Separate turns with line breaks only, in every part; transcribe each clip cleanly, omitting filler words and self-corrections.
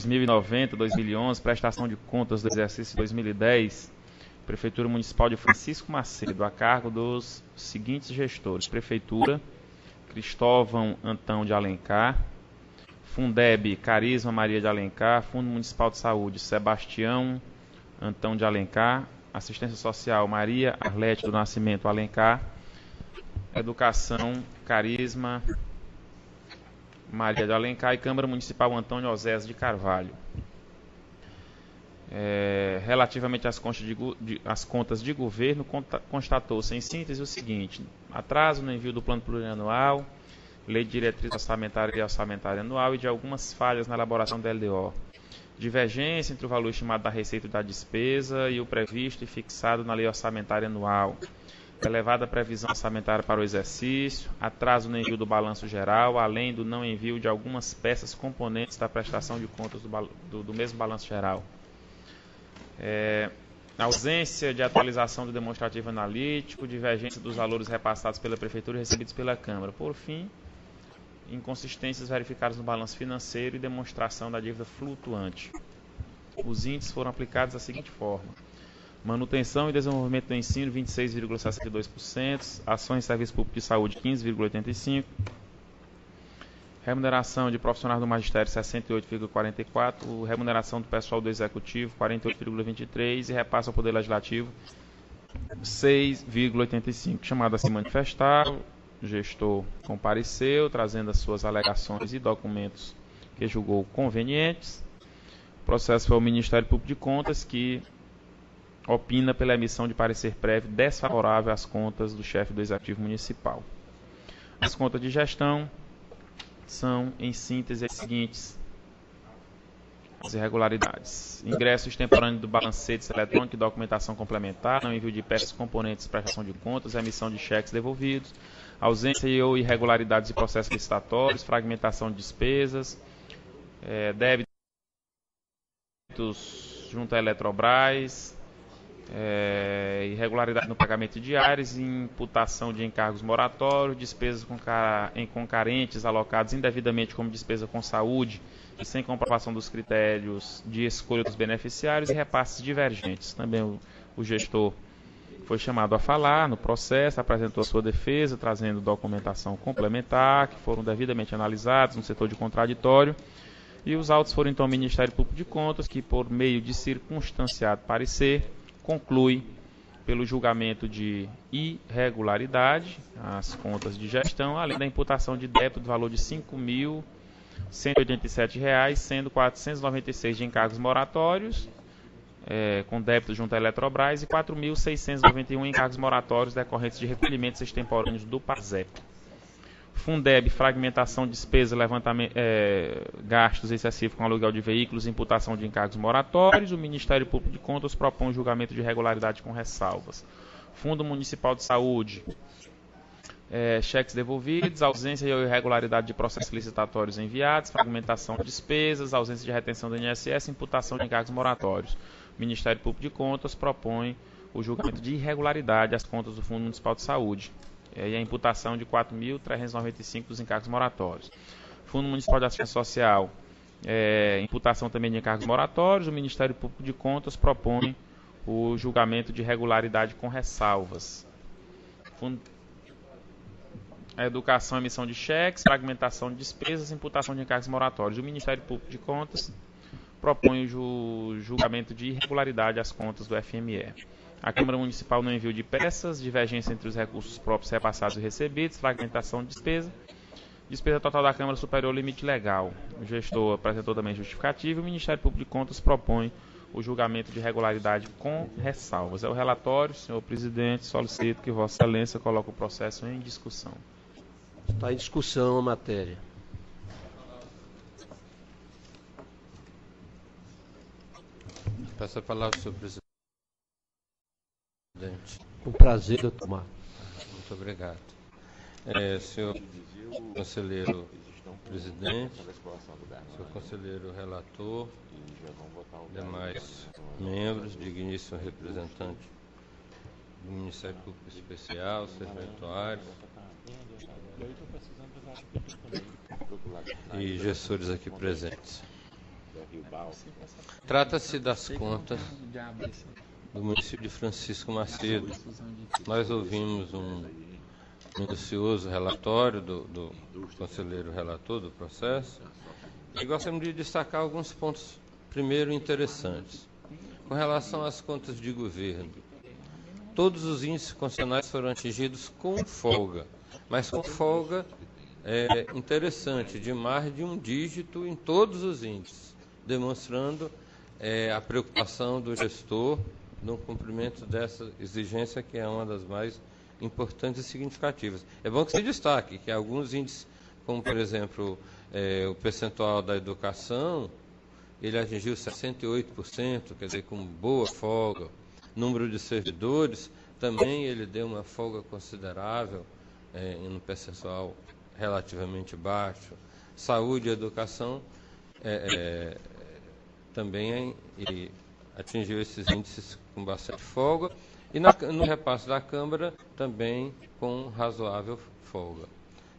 2090, 2011, prestação de contas do exercício 2010, Prefeitura Municipal de Francisco Macedo, a cargo dos seguintes gestores: Prefeitura, Cristóvão Antão de Alencar; Fundeb, Carisma Maria de Alencar; Fundo Municipal de Saúde, Sebastião Antão de Alencar; Assistência Social, Maria Arlete do Nascimento Alencar; Educação, Carisma Maria de Alencar; e Câmara Municipal Antônio Osés de Carvalho. Relativamente às contas de governo, constatou-se em síntese o seguinte: atraso no envio do plano plurianual, lei de diretriz orçamentária e orçamentária anual e de algumas falhas na elaboração da LDO, divergência entre o valor estimado da receita e da despesa e o previsto e fixado na lei orçamentária anual, elevada previsão orçamentária para o exercício, atraso no envio do balanço geral, além do não envio de algumas peças componentes da prestação de contas do mesmo balanço geral. Ausência de atualização do demonstrativo analítico, divergência dos valores repassados pela Prefeitura e recebidos pela Câmara. Por fim, inconsistências verificadas no balanço financeiro e demonstração da dívida flutuante. Os índices foram aplicados da seguinte forma: manutenção e desenvolvimento do ensino, 26,62%, ações e serviços públicos de saúde, 15,85%, remuneração de profissionais do magistério, 68,44%, remuneração do pessoal do executivo, 48,23%, e repasse ao Poder Legislativo, 6,85%. Chamado a se manifestar, o gestor compareceu, trazendo as suas alegações e documentos que julgou convenientes. O processo foi ao Ministério Público de Contas, que opina pela emissão de parecer prévio desfavorável às contas do chefe do Executivo Municipal. As contas de gestão são, em síntese, as seguintes: as irregularidades: ingresso extemporâneo do balancete eletrônico e documentação complementar, não envio de peças componentes de prestação de contas, emissão de cheques devolvidos, ausência e ou irregularidades de processos licitatórios, fragmentação de despesas, débitos junto à Eletrobras, irregularidade no pagamento de diários, imputação de encargos moratórios, despesas com carentes alocados indevidamente como despesa com saúde e sem comprovação dos critérios de escolha dos beneficiários, e repasses divergentes. Também o gestor foi chamado a falar no processo, apresentou a sua defesa, trazendo documentação complementar, que foram devidamente analisados no setor de contraditório, e os autos foram então ao Ministério Público de Contas, que, por meio de circunstanciado parecer, conclui pelo julgamento de irregularidade as contas de gestão, além da imputação de débito do valor de R$ 5.187, sendo 496 de encargos moratórios, com débito junto à Eletrobras, e 4.691 encargos moratórios decorrentes de recolhimentos extemporâneos do PASEP. Fundeb, fragmentação de despesa, levantamento, gastos excessivos com aluguel de veículos, imputação de encargos moratórios. O Ministério Público de Contas propõe julgamento de irregularidade com ressalvas. Fundo Municipal de Saúde, cheques devolvidos, ausência e irregularidade de processos licitatórios enviados, fragmentação de despesas, ausência de retenção do INSS, imputação de encargos moratórios. O Ministério Público de Contas propõe o julgamento de irregularidade às contas do Fundo Municipal de Saúde, e a imputação de 4.395 dos encargos moratórios. Fundo Municipal de Assistência Social, imputação também de encargos moratórios. O Ministério Público de Contas propõe o julgamento de irregularidade com ressalvas. A Educação, emissão de cheques, fragmentação de despesas, imputação de encargos moratórios. O Ministério Público de Contas propõe o julgamento de irregularidade às contas do FME. A Câmara Municipal no envio de peças, divergência entre os recursos próprios repassados e recebidos, fragmentação de despesa total da Câmara superior ao limite legal. O gestor apresentou também justificativa e o Ministério Público de Contas propõe o julgamento de irregularidade com ressalvas. É o relatório, senhor presidente, solicito que Vossa Excelência coloque o processo em discussão.
Está em discussão a matéria.
Peço a palavra, senhor presidente.
Com prazer, doutor Marcos.
Muito obrigado. Senhor conselheiro presidente, senhor conselheiro relator, demais membros, digníssimo representante do Ministério Público Especial, serventuários e gestores aqui presentes. Trata-se das contas do município de Francisco Macedo. Nós ouvimos um minucioso relatório do conselheiro relator do processo e gostaríamos de destacar alguns pontos, primeiro, interessantes. Com relação às contas de governo, todos os índices constitucionais foram atingidos com folga, mas com folga interessante, de mais de um dígito em todos os índices, demonstrando a preocupação do gestor no cumprimento dessa exigência, que é uma das mais importantes e significativas. É bom que se destaque que alguns índices, como por exemplo o percentual da educação, ele atingiu 68%, quer dizer, com boa folga. Número de servidores, também ele deu uma folga considerável, no percentual relativamente baixo. Saúde e educação também atingiu esses índices com bastante folga. E no repasse da Câmara, também com razoável folga.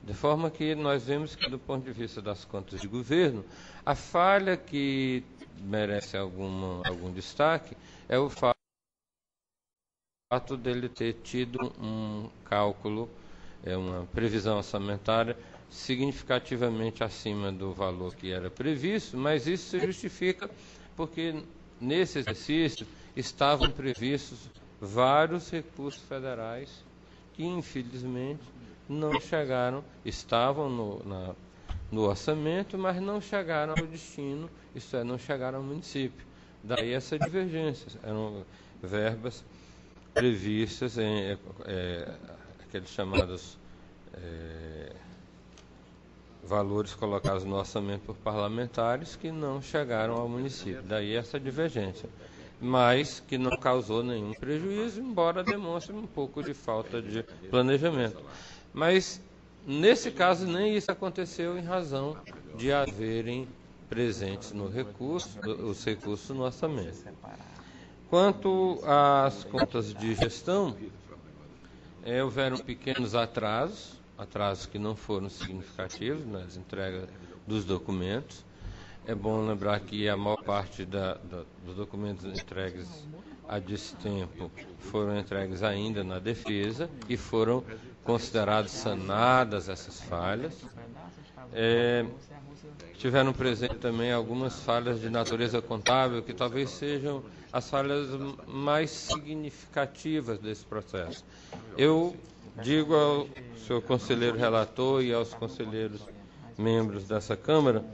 De forma que nós vemos que, do ponto de vista das contas de governo, a falha que merece algum destaque é o fato dele ter tido um cálculo, uma previsão orçamentária significativamente acima do valor que era previsto, mas isso se justifica porque nesse exercício estavam previstos vários recursos federais que, infelizmente, não chegaram, estavam no orçamento, mas não chegaram ao destino, isto é, não chegaram ao município. Daí essa divergência. Eram verbas previstas em aqueles chamados valores colocados no orçamento por parlamentares que não chegaram ao município. Daí essa divergência. Mas que não causou nenhum prejuízo, embora demonstre um pouco de falta de planejamento. Mas, nesse caso, nem isso aconteceu em razão de haverem presentes no os recursos no orçamento. Quanto às contas de gestão, houveram pequenos atrasos que não foram significativos nas entregas dos documentos. É bom lembrar que a maior parte dos documentos entregues a destempo foram entregues ainda na defesa e foram consideradas sanadas essas falhas. Tiveram presente também algumas falhas de natureza contábil, que talvez sejam as falhas mais significativas desse processo. Eu digo ao senhor conselheiro relator e aos conselheiros membros dessa Câmara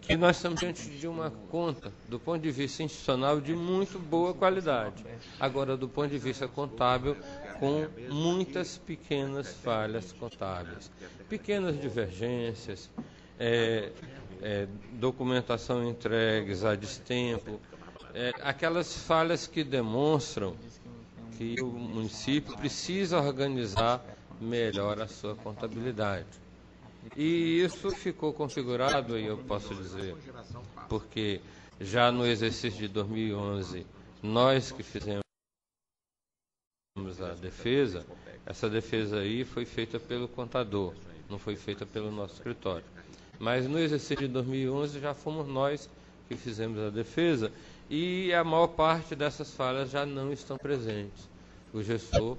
que nós estamos diante de uma conta, do ponto de vista institucional, de muito boa qualidade. Agora, do ponto de vista contábil, com muitas pequenas falhas contábeis. Pequenas divergências, documentação entregues a destempo, aquelas falhas que demonstram que o município precisa organizar melhor a sua contabilidade. E isso ficou configurado, aí eu posso dizer, porque já no exercício de 2011, nós que fizemos a defesa, essa defesa aí foi feita pelo contador, não foi feita pelo nosso escritório. Mas no exercício de 2011 já fomos nós que fizemos a defesa e a maior parte dessas falhas já não estão presentes. O gestor,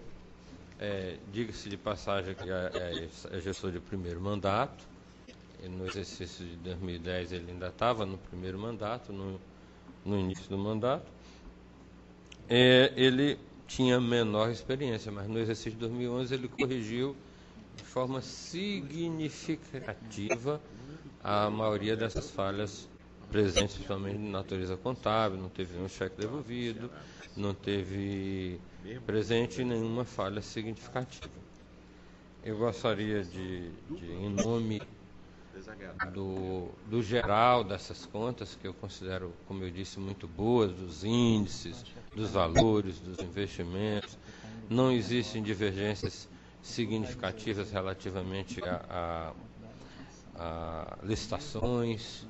diga-se de passagem que é gestor de primeiro mandato, e no exercício de 2010 ele ainda estava no primeiro mandato, no início do mandato, ele tinha menor experiência, mas no exercício de 2011 ele corrigiu de forma significativa a maioria dessas falhas presentes, principalmente de natureza contábil. Não teve nenhum cheque devolvido, não teve presente nenhuma falha significativa. Eu gostaria de em nome do geral dessas contas, que eu considero, como eu disse, muito boas, dos índices, dos valores, dos investimentos, não existem divergências significativas relativamente a licitações.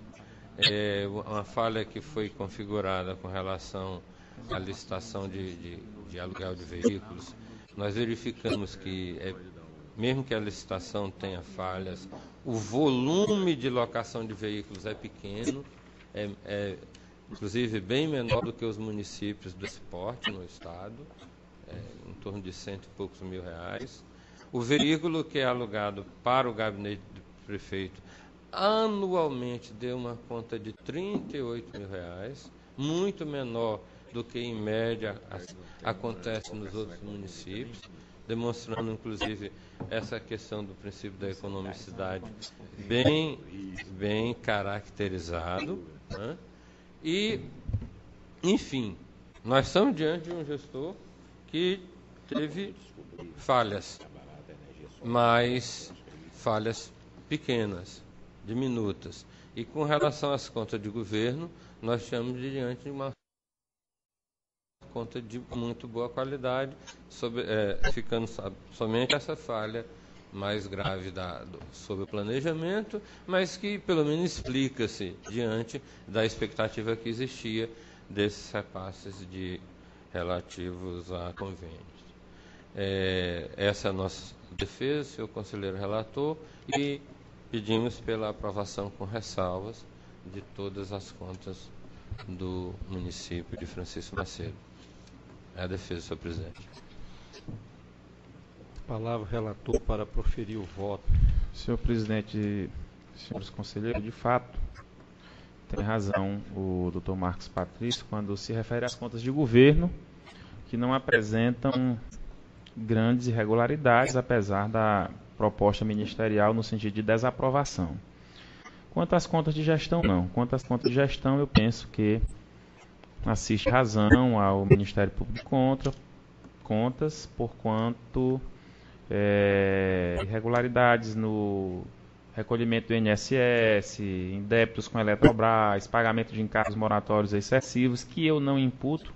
Uma falha que foi configurada com relação à licitação de aluguel de veículos. Nós verificamos que, mesmo que a licitação tenha falhas, o volume de locação de veículos é pequeno, inclusive bem menor do que os municípios desse porte no estado, em torno de R$100 e poucos mil. O veículo que é alugado para o gabinete do prefeito anualmente deu uma conta de R$38 mil, muito menor do que em média acontece nos outros municípios, demonstrando inclusive essa questão do princípio da economicidade bem caracterizado, né? E, enfim, nós estamos diante de um gestor que teve falhas, mas falhas pequenas, diminutas. E com relação às contas de governo, nós estamos diante de uma conta de muito boa qualidade, ficando somente essa falha mais grave sobre o planejamento, mas que pelo menos explica-se diante da expectativa que existia desses repasses relativos a convênios. Essa é a nossa defesa, senhor conselheiro relator, e pedimos pela aprovação com ressalvas de todas as contas do município de Francisco Macedo. É a defesa, senhor presidente.
Palavra relator para proferir o voto.
Senhor presidente, senhores conselheiros, de fato, tem razão o Dr. Marcos Patrício quando se refere às contas de governo, que não apresentam grandes irregularidades, apesar da proposta ministerial no sentido de desaprovação. Quanto às contas de gestão, não. Quanto às contas de gestão, eu penso que assiste razão ao Ministério Público de Contas, porquanto irregularidades no recolhimento do INSS, em débitos com a Eletrobras, pagamento de encargos moratórios excessivos, que eu não imputo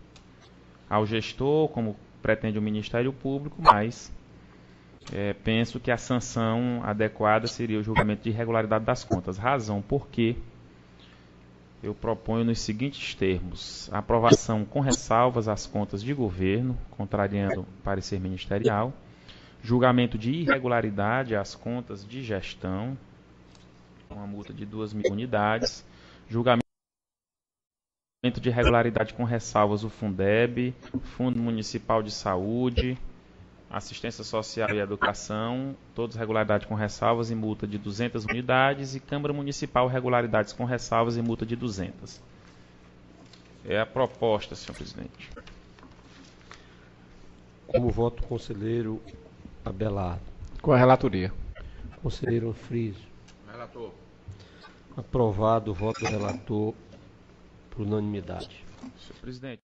ao gestor, como pretende o Ministério Público, mas penso que a sanção adequada seria o julgamento de irregularidade das contas. Razão porque eu proponho nos seguintes termos: aprovação com ressalvas às contas de governo, contrariando o parecer ministerial, julgamento de irregularidade às contas de gestão, com uma multa de 2.000 unidades, julgamento de irregularidade com ressalvas o Fundeb, Fundo Municipal de Saúde, Assistência Social e Educação, todas regularidades com ressalvas e multa de 200 unidades, e Câmara Municipal, regularidades com ressalvas e multa de 200. É a proposta, senhor presidente.
Como voto, conselheiro Abelardo.
Com a relatoria.
Conselheiro Anfrísio.
Relator.
Aprovado o voto do relator por unanimidade.
Senhor presidente.